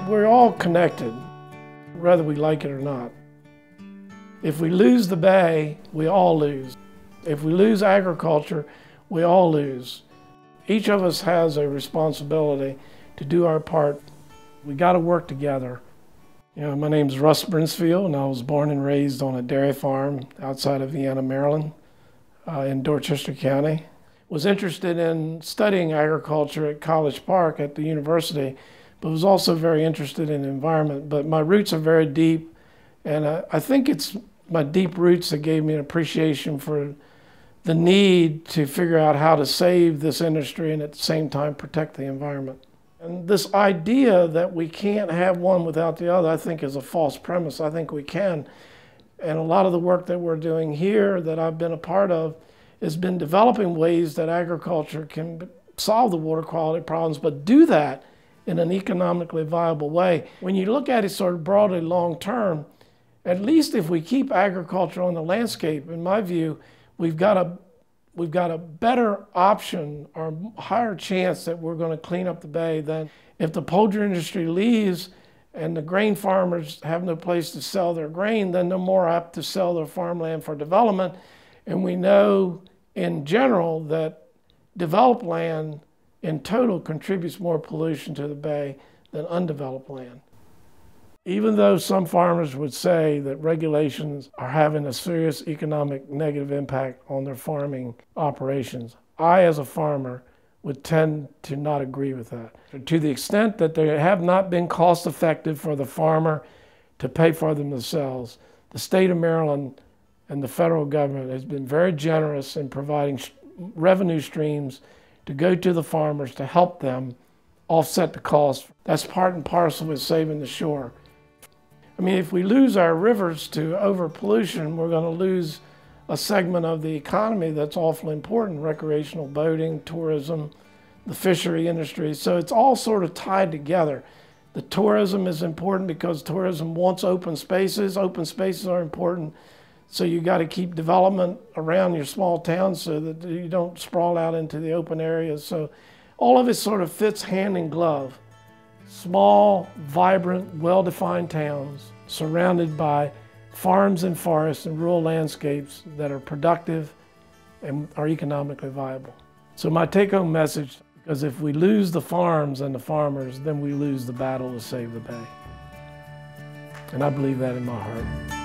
We're all connected, whether we like it or not. If we lose the bay, we all lose. If we lose agriculture, we all lose. Each of us has a responsibility to do our part. We got to work together. You know, my name's Russ Brinsfield, and I was born and raised on a dairy farm outside of Vienna, Maryland, in Dorchester County. Was interested in studying agriculture at College Park at the university, but was also very interested in environment. But my roots are very deep, and I think it's my deep roots that gave me an appreciation for the need to figure out how to save this industry and at the same time protect the environment. And this idea that we can't have one without the other, I think, is a false premise. I think we can. And a lot of the work that we're doing here that I've been a part of has been developing ways that agriculture can solve the water quality problems, but do that in an economically viable way. When you look at it sort of broadly long term, at least if we keep agriculture on the landscape, in my view, we've got a better option or higher chance that we're going to clean up the bay than if the poultry industry leaves and the grain farmers have no place to sell their grain, then they're more apt to sell their farmland for development. And we know in general that developed land in total contributes more pollution to the bay than undeveloped land. Even though some farmers would say that regulations are having a serious economic negative impact on their farming operations, I, as a farmer, would tend to not agree with that. To the extent that they have not been cost effective for the farmer to pay for them themselves, the state of Maryland and the federal government has been very generous in providing revenue streams to go to the farmers to help them offset the cost. That's part and parcel with saving the shore. I mean, if we lose our rivers to overpollution, we're going to lose a segment of the economy that's awfully important: recreational boating, tourism, the fishery industry. So it's all sort of tied together. The tourism is important because tourism wants open spaces. Open spaces are important. So you got to keep development around your small towns so that you don't sprawl out into the open areas. So all of it sort of fits hand in glove. Small, vibrant, well-defined towns surrounded by farms and forests and rural landscapes that are productive and are economically viable. So my take-home message, because if we lose the farms and the farmers, then we lose the battle to save the bay. And I believe that in my heart.